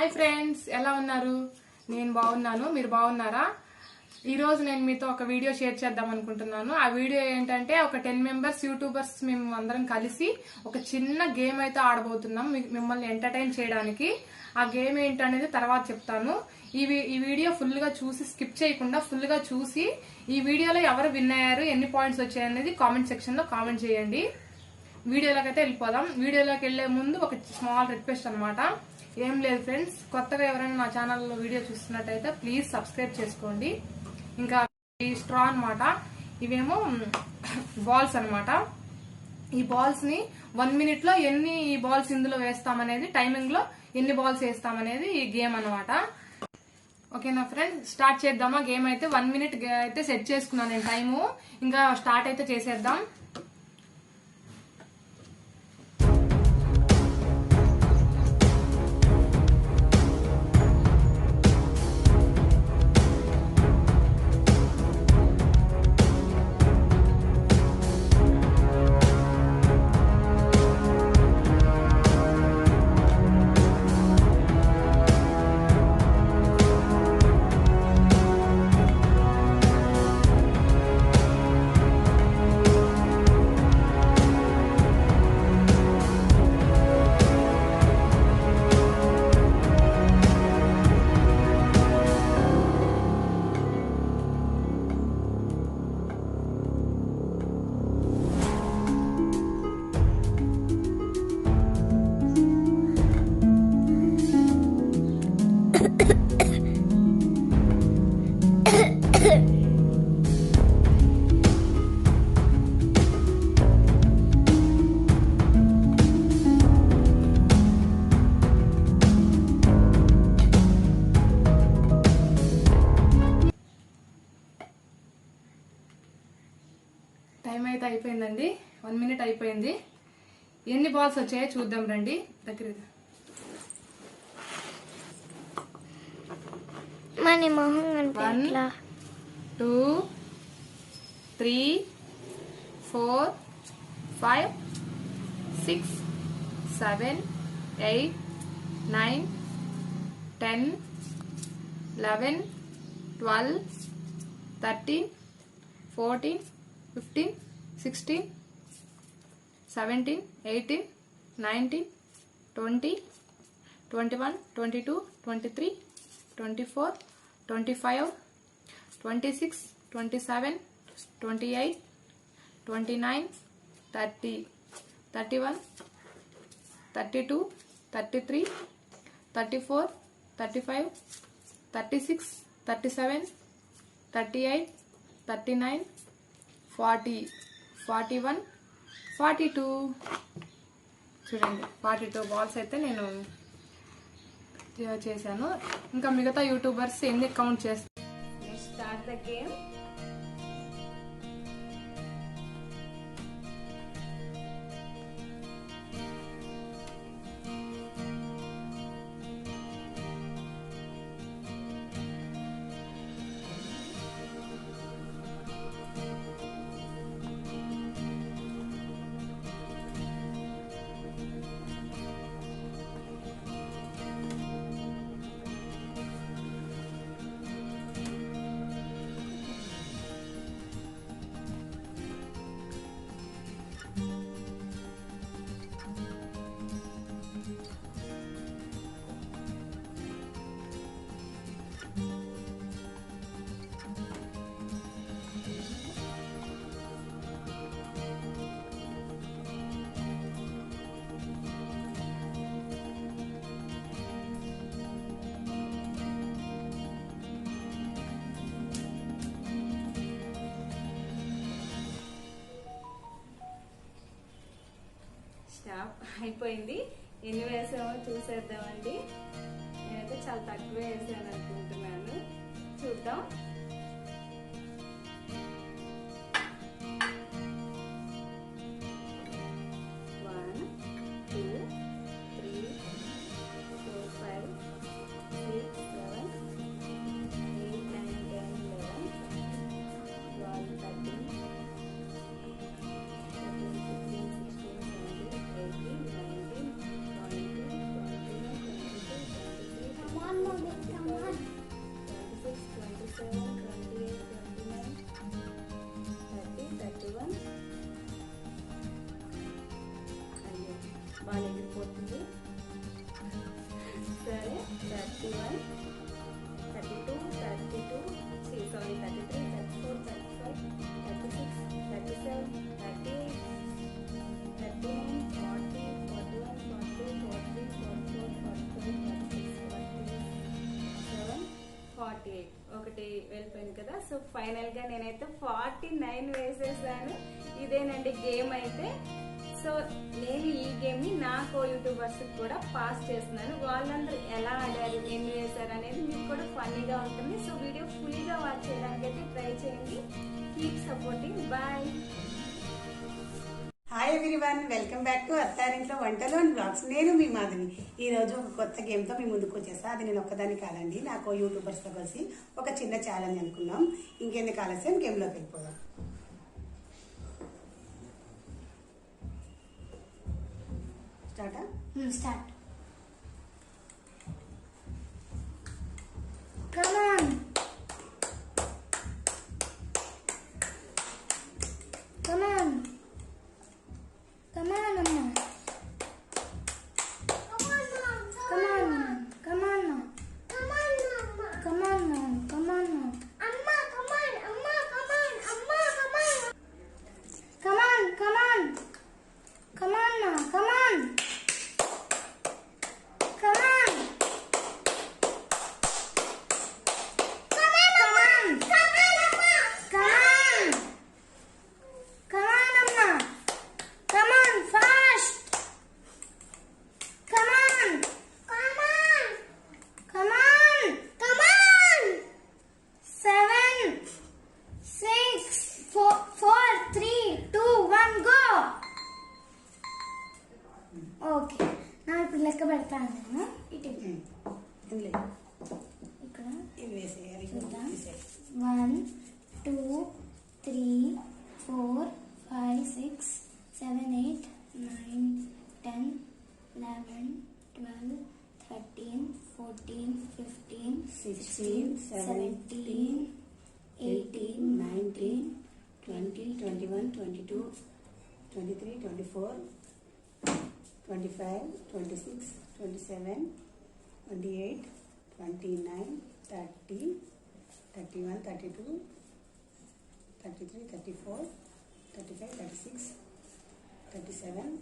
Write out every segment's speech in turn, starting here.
Hi friends, ఎలా ఉన్నారు? నేను బాగున్నాను. మీరు బాగున్నారా? ఈ రోజు నేను మీతో ఒక వీడియో షేర్ చేద్దాం అనుకుంటున్నాను. ఆ వీడియో ఏంటంటే ఒక 10 మెంబర్స్ యూట్యూబర్స్ మేము అందరం కలిసి ఒక చిన్న గేమ్ అయితే ఆడబోతున్నాం మిమ్మల్ని ఎంటర్టైన్ చేయడానికి. ఆ గేమ్ ఏంటనేది తర్వాత చెప్తాను. ఈ వీడియో ఫుల్ గా చూసి స్కిప్ చేయకుండా ఫుల్ గా చూసి ఈ వీడియోలో ఎవరు విన్ అయ్యారు, ఎన్ని పాయింట్స్ వచ్చాయనేది కామెంట్ సెక్షన్ లో కామెంట్ చేయండి. వీడియోలోకి అయితే వెళ్ళిపోదాం. వీడియోలోకి వెళ్లే ముందు ఒక స్మాల్ రిక్వెస్ట్ అనమాట. ఏం లేదు ఫ్రెండ్స్, కొత్తగా ఎవరైనా నా ఛానల్లో వీడియో చూస్తున్నట్టయితే ప్లీజ్ సబ్స్క్రైబ్ చేసుకోండి. ఇంకా ఈ స్ట్రా అనమాట, ఇవేమో బాల్స్ అనమాట. ఈ బాల్స్ ని 1 మినిట్ లో ఎన్ని బాల్స్ ఇందులో వేస్తామనేది, టైమింగ్ లో ఎన్ని బాల్స్ వేస్తామనేది ఈ గేమ్ అనమాట. ఓకేనా ఫ్రెండ్స్, స్టార్ట్ చేద్దామా గేమ్ అయితే. 1 మినిట్ అయితే సెట్ చేసుకున్నాను నేను టైము. ఇంకా స్టార్ట్ అయితే చేసేద్దాం. టైం అయితే అయిపోయిందండి. 1 మినిట్ అయిపోయింది. ఎన్ని బాల్స్ వచ్చాయో చూద్దాం రండి. దగ్గర 1 2 3 4 5 6 7 8 9 10 11 12 13 14 15 16 17 18 19 20 21 22 23 24 25 26 27 28 29 30 31 32 33 34 35 36 37 38 39 40 41 42. చూడండి, 42 బాల్స్ అయితే నేను చేశాను. ఇంకా మిగతా యూట్యూబర్స్ ఎన్ని కౌంట్ చేస్తారు. Start the game. స్టాప్ అయిపోయింది. ఎన్ని వేసామో చూసేద్దామండి. నేనైతే చాలా తక్కువ వేసాను అనుకుంటున్నాను. చూద్దాం. అయిపోతుంది. సరే 31, 32, 32, సారీ 33, 34, 35, 36, 37, 38, 39, 40, 41, 42, 43, 44, 45, 46, 47, 48 ఒకటి వెళ్ళిపోయింది కదా. సో ఫైనల్ గా నేనైతే 49 వేసేసాను. ఇదేనండి గేమ్ అయితే. సో నేను ఈ గేమ్ ని నా కో యూట్యూబర్స్ కూడా పాస్ చేస్తున్నాను. వాళ్ళందరూ ఎలా ఆడారు, ఎన్ని వేశారు అనేది మీకు కూడా ఫన్నీగా ఉంటుంది. సో వీడియో ఫుల్ గా వాచ్ చేయడానికి అయితే ట్రై చేయండి. Keep supporting. Bye. Hi everyone, welcome back to అత్తారింట్లో వంటలు అండ్ బ్లాగ్స్. నేను మీ మాధవి. ఈ రోజు ఒక కొత్త గేమ్తో మీ ముందుకు వచ్చేసా. అది నేను ఒక్కదాన్ని కాదండి, నాకు యూట్యూబర్స్తో కలిసి ఒక చిన్న ఛాలెంజ్ అనుకున్నాం. ఇంకెందుకు ఆలస్యం, గేమ్లోకి వెళ్ళిపోదాం. Start. Come on. Come on. Come on, Amma. Come on. Come on. Come on. Come on, Amma. Come on. Come on. Amma, come on. Amma, come on. Amma, come on. Come on. Come on. Come on. Come on. Come on. Come on, Amma. Come on, Amma. Come on, Amma. Come on, fast. Come on. Come on. Come on. Come on. 7, 6, 4, 3, 2, 1, go. Okay, నా ఇప్పుడు లెక్క పెడతాను నేను. ఇటు ఇందులో ఇక్కడ ఇవి వేసేయాలి. చూద్దాం. 1, 2, 3, 4, 5, 6, 7, 8, 9, 10, 11, 12, 13, 14, 15, 16, 17, 18, 19, 20, 21, 22, 23, 24, 25, 26, 27, 28, 29, 30, 31, 32, 33, 34, 35, 36, 37,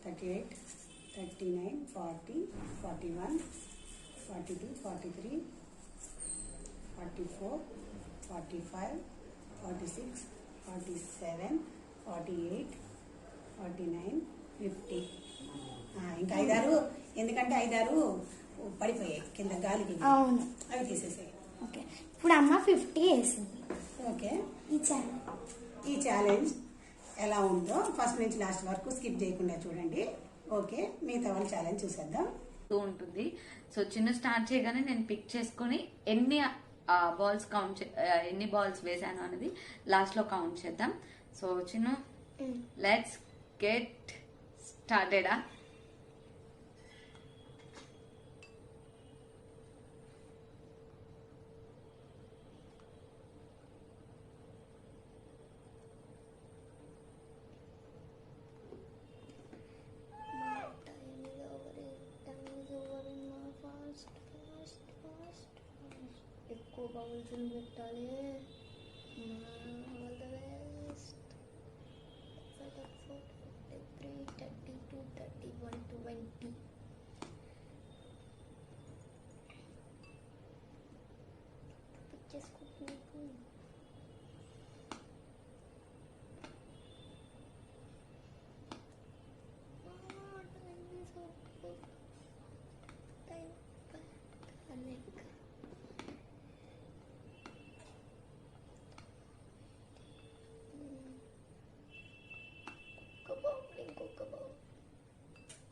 38, 39, 40, 41, 42, 43, 44, 45, 46, 47, 48, 49, 50. ఇంకా 5 ఎందుకంటే 5 పడిపోయాయి కింద గాలికి. అవును. అవి తీసేసాయి. ఓకే, ఇప్పుడు అమ్మ 50 వేసింది. ఓకే, ఈ ఈ ఛాలెంజ్ ఎలా ఉందో ఫస్ట్ నుంచి లాస్ట్ వరకు స్కిప్ చేయకుండా చూడండి. ఓకే, మిగతా వాళ్ళ ఛాలెంజ్ చూసేద్దాం. ఉంటుంది. సో చిన్న స్టార్ట్ చేయగానే నేను పిక్ చేసుకొని ఎన్ని బాల్స్ వేసాను అనేది లాస్ట్ లో కౌంట్ చేద్దాం. సో చిన్న లెట్స్ గెట్ స్టార్టెడ్. ఎక్కువ బౌల్స్ పెట్టాలి. All the best. 33, 32, 31, 20. చేసుకో.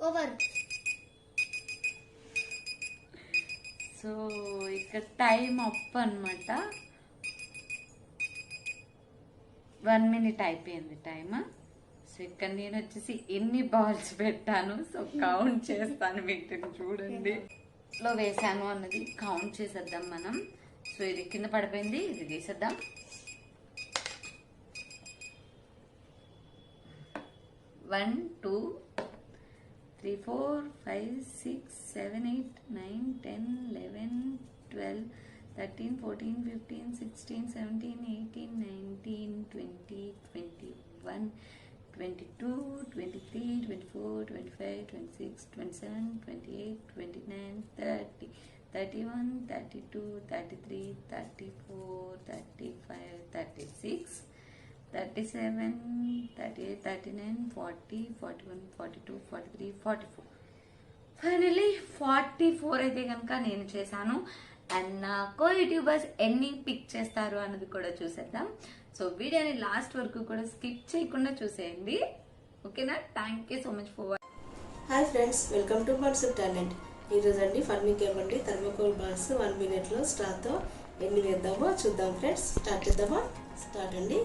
ఓవర్. సో ఇక్కడ టైం అప్ అనమాట. 1 minute అయిపోయింది టైం. సో ఇక్కడ నేను వచ్చేసి ఎన్ని బాల్స్ పెట్టాను సో కౌంట్ చేస్తాను, వీటిని చూడండి. లో వేసాను అన్నది కౌంట్ చేసేద్దాం మనం. సో ఇది కింద పడిపోయింది, ఇది తీసేద్దాం. 1, 2, 3, 4, 5, 6, 7, 8, 9, 10, 11, 12, 13, 14, 15, 16, 17, 18, 19, 20, 21, 22, 23, 24, 25, 26, 27, 28, 29, 30, 31, 32, 33, 34, 35, 36, 37, 38, 39, 40, 41, 42, 43, 44. ఫైనలీ 44 అయితే కనుక నేను చేశాను. అండ్ నా కో యూట్యూబర్స్ ఎన్ని పిక్ చేస్తారు అన్నది కూడా చూసేద్దాం. సో వీడియోని లాస్ట్ వరకు కూడా స్కిప్ చేయకుండా చూసేయండి. ఓకేనా? Thank you so much for watching. Hi friends, welcome to birds talent. ఈరోజు అండి ఫన్నీ గేమ్ అండి. థర్మోకోల్ బాల్స్ 1 మినిట్లో స్టార్తో ఎన్ని వేద్దామో చూద్దాం ఫ్రెండ్స్. స్టార్ట్ చేద్దామా? స్టార్ట్ అండి.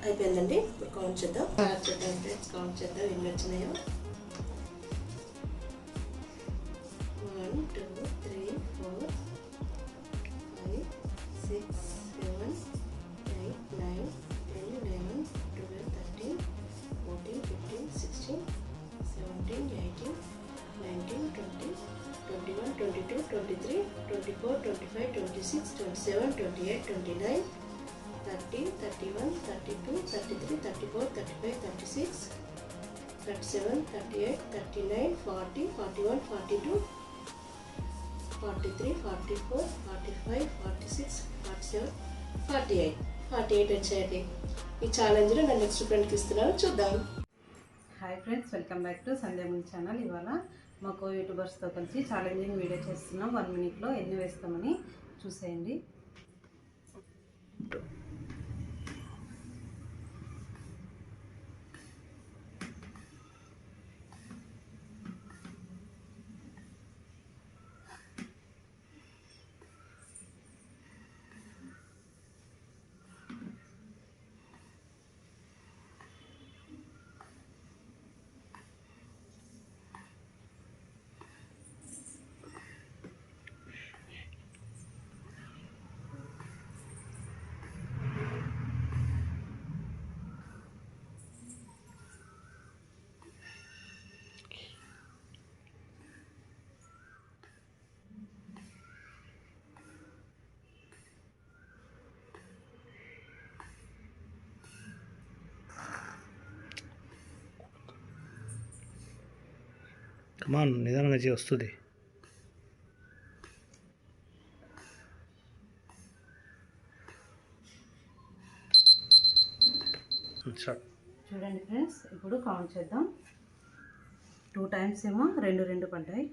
అయిపోయిందండి. ఇప్పుడు కౌంట్ చేద్దాం. ఫ్రెండ్స్ కౌంట్ చేద్దాం ఎన్ని వచ్చినాయో. 1, 2, 3, 4, 5, 6, 7, 8, 9, 10, 11, 12, 13, 14, 15, 16, 17, 18, 19, 20, 21, 22, 23, 24, 25, 26, 27, 28, 29, 30, 31, 32, 33, 34, 35, 36, 37, 38, 39, 40, 41, 42, 43, 44, 45, 46, 47, 48 వచ్చాయండి. ఈ ఛాలెంజ్లో నేను నెక్స్ట్ ఫ్రెండ్కి ఇస్తున్నాను, చూద్దాం. Hi friends, welcome back to Sandhyamani channel. ఇవాళ మా కో యూట్యూబర్స్తో కలిసి ఛాలెంజింగ్ వీడియో చేస్తున్నాం. 1 మినిట్లో ఎన్ని వేస్తామని చూసేయండి. కమాన్, నిదానంగా చేయి, వస్తుంది. చూడండి ఫ్రెండ్స్, ఇప్పుడు కౌంట్ చేద్దాం. 2 టైమ్స్ ఏమో 2 పడ్డాయి.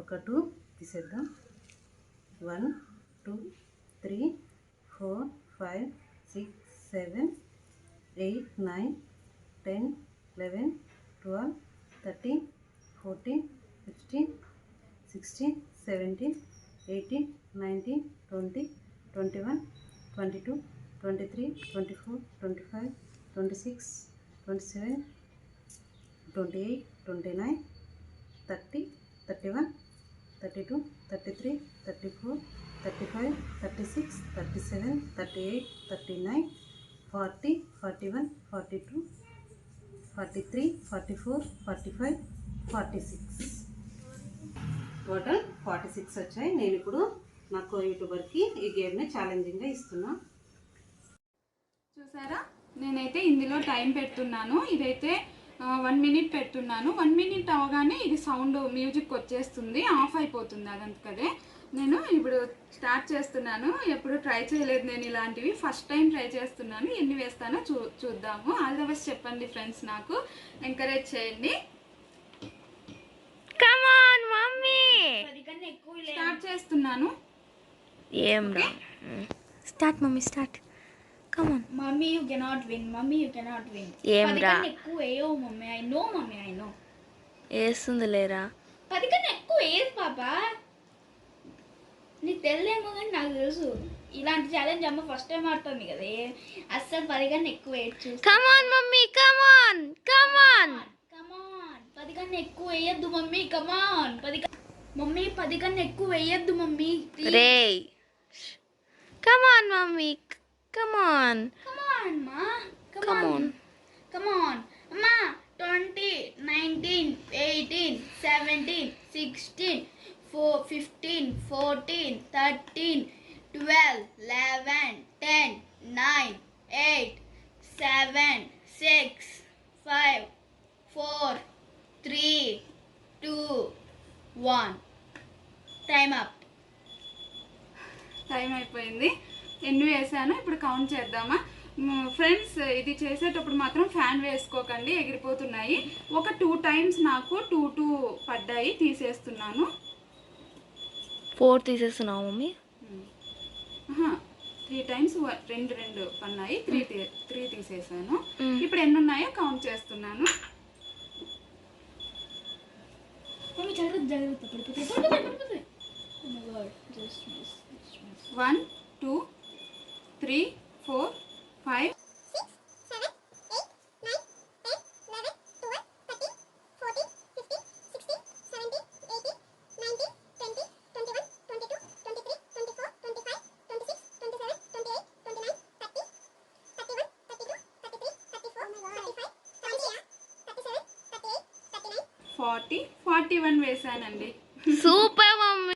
ఒక 2 తీసేద్దాం. 1, 2, 3, 4, 5, 6, 7, 8, 9, 10, 11, 12, 13, 14, 15, 16, 17, 18, 19, 20, 21, 22, 23, 24, 25, 26, 27, 28, 29, 30, 31, 32, 33, 34, 35, 36, 37, 38, 39, 40, 41, 42, 43, 44, 45, 46. టోటల్ 46 వచ్చాయి. నేను ఇప్పుడు నాకు యూట్యూబర్కి ఈ గేమ్ని ఛాలెంజింగ్గా ఇస్తున్నా. చూసారా, నేనైతే ఇందులో టైం పెడుతున్నాను. ఇదైతే 1 మినిట్ పెడుతున్నాను. 1 మినిట్ అవగానే ఇది సౌండ్ మ్యూజిక్ వచ్చేస్తుంది, ఆఫ్ అయిపోతుంది అదంతకదే. నేను ఇప్పుడు స్టార్ట్ చేస్తున్నాను. ఎప్పుడు ట్రై చేయలేదు నేను ఇలాంటివి, ఫస్ట్ టైం ట్రై చేస్తున్నాను. ఎన్ని వేస్తానో చూద్దాము. ఆల్ ద బెస్ట్ చెప్పండి ఫ్రెండ్స్, నాకు ఎంకరేజ్ చేయండి. స్టార్ట్ చేస్తున్నాను. Start mummy start. Come on Mommy, you cannot win. Mommy, you cannot win. ఏం రా ఎక్కువ వేయో mummy. I know mummy, I know. వేస్తుంది లేరా. 10 కన్నా ఎక్కువ వేయదు పాప. నీకు తెలియదేమో కానీ నాకు తెలుసు. ఇలాంటి ఛాలెంజ్ అమ్మ ఫస్ట్ టైం ఆడుతుంది కదా, అస్సలు 10 కన్నా ఎక్కువ వేయచ్చు. Come on mummy, come on, come on. Come on, 10 కన్నా ఎక్కువ వేయద్దు మమ్మీ. కమాన్, మమ్మీ 10 కన్నా ఎక్కువ వేయద్దు మమ్మీ. రే come on mummy, come on. Come on మా, Come on. కమాన్ అమ్మా. 20, 19, 18, 17, 16, 15, 14, 13, 12, 11, 10, 9, 8, 7, 6, 5, 4, 3, 2, 1. Time up. టైం అయిపోయింది. ఎన్ని వేసాను ఇప్పుడు కౌంట్ చేద్దామా ఫ్రెండ్స్. ఇది చేసేటప్పుడు మాత్రం ఫ్యాన్ వేసుకోకండి, ఎగిరిపోతున్నాయి. ఒక 2 టైమ్స్ నాకు 2 పడ్డాయి, తీసేస్తున్నాను. 4 తీసేస్తున్నావు మమ్మీ. 3 టైమ్స్ 2 పన్నాయి, 3 తీసేసాను. ఇప్పుడు ఎన్ని ఉన్నాయో కౌంట్ చేస్తున్నాను. మమ్మీ జాగ్రత్త పడిపోతాయి. 1, 2, 3, 4, 5, 6, 7, 8, 9, 10, 11, 12, 13, 14, 15, 16, 17, 18, 19, 20, 21, 22, 23, 24, 25, 26, 27, 28, 29, 30, 31, 32, 33, 34, 35, 37, 38, 39, 40, 41 వేసానండి. Super mummy.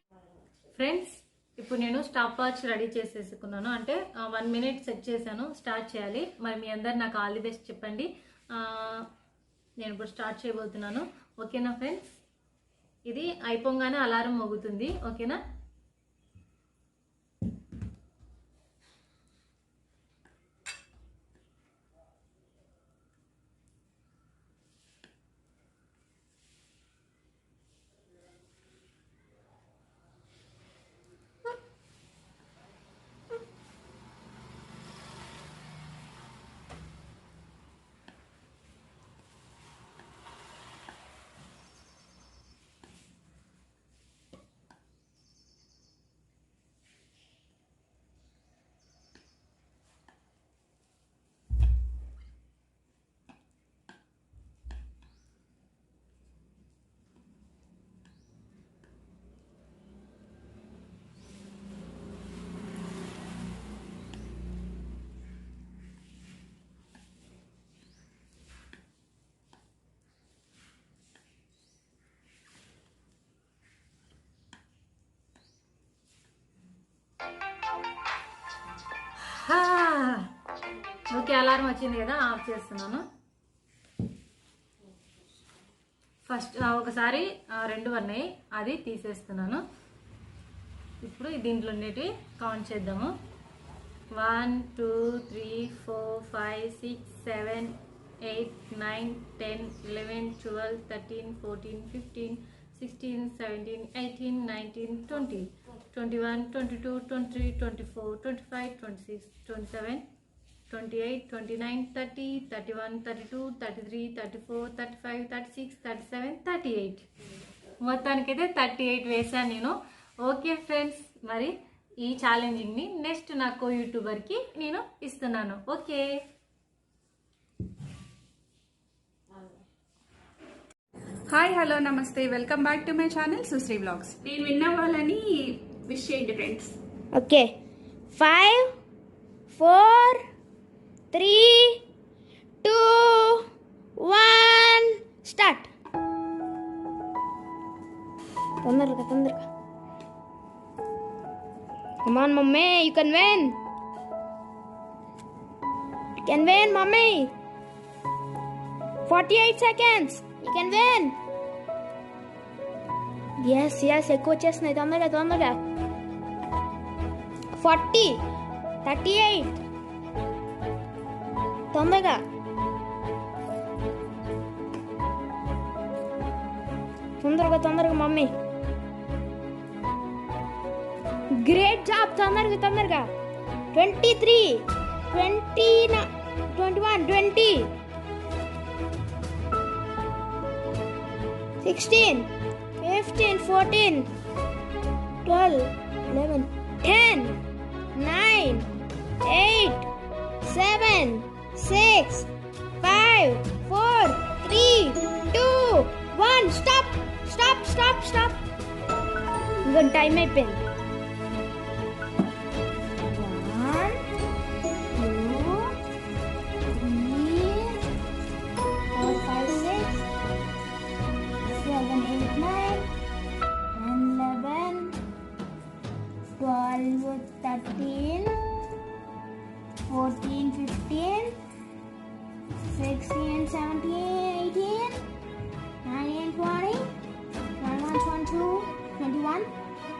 ఫ్రెండ్స్, ఇప్పుడు నేను స్టాప్ వాచ్ రెడీ చేసేసుకున్నాను. అంటే 1 మినిట్ సెట్ చేశాను, స్టార్ట్ చేయాలి. మరి మీ అందరు నాకు ఆల్ ది బెస్ట్ చెప్పండి. నేను ఇప్పుడు స్టార్ట్ చేయబోతున్నాను. ఓకేనా ఫ్రెండ్స్? ఇది అయిపోగానే అలారం మోగుతుంది. ఓకేనా? ఓకే, అలారం వచ్చింది కదా, ఆఫ్ చేస్తున్నాను. ఫస్ట్ ఒకసారి 2 ఉన్నాయి, అది తీసేస్తున్నాను. ఇప్పుడు దీంట్లో ఉండేటి కౌంట్ చేద్దాము. 1, 2, 3, 4, 5, 6, 7, 8, 9, 10, 11, 12, 13, 14, 15, 16, 17, 18, 19, 20, 21, 22, 23, 24, 25, 26, 27, 28, 29, 30, 31, 32, 33, 34, 35, 36, 37, 38. మొత్తానికైతే 38 వేసాను నేను. ఓకే ఫ్రెండ్స్, మరి ఈ ఛాలెంజింగ్ని నెక్స్ట్ నాకు యూట్యూబర్కి నేను ఇస్తున్నాను. ఓకే, హాయ్, హలో, నమస్తే, welcome back to my channel Sushree vlogs. నేను విన్ అవ్వాలని విష్ చేయండి ఫ్రెండ్స్. Okay, 5, 4, 3, 2, 1 start. తొందరగా తొందరగా. Come on, mommy, you can win. You can win, mommy. 48 seconds. You can win. Yes, ఎక్కువ వచ్చేస్తున్నాయి. తొందరగా 40, 38. తొందరగా మమ్మీ. Great job. తొందరగా 23, 20, 21, 20, 16, 15, 14, 12, 11, 10, 9, 8, 7, 6, 5, 4, 3, 2, 1. Stop. ఇంకా టైం అయిపోయింది. 1, 2, 3, 4, 5, 6, 7, 8, 9, 11, 12, 13, 14, 15, 16, 17, 18, 19, 20, 21, 22, 21,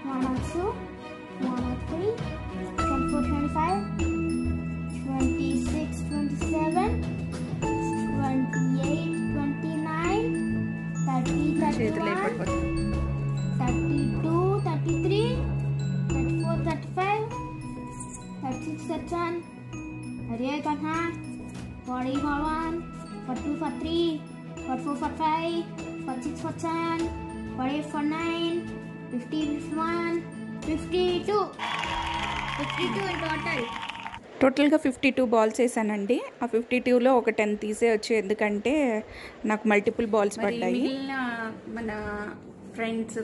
102, 103, 24, 25, 26, 27, 28, 29, 30, 31, 32, 33, 34, 35, 36, 37, 38, 39, 40, 41, 42, 43, 44, 45, 46, 47, 48, 49, 50, 51, 52. 52 in total. టోటల్గా 52 బాల్స్ వేసానండి. ఆ 52లో ఒక 10 తీసేయచ్చు, ఎందుకంటే నాకు మల్టిపుల్ బాల్స్ పడ్డాయి. మిగిలిన మన ఫ్రెండ్స్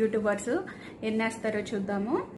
యూట్యూబర్స్ ఎన్ని వేస్తారో చూద్దాము.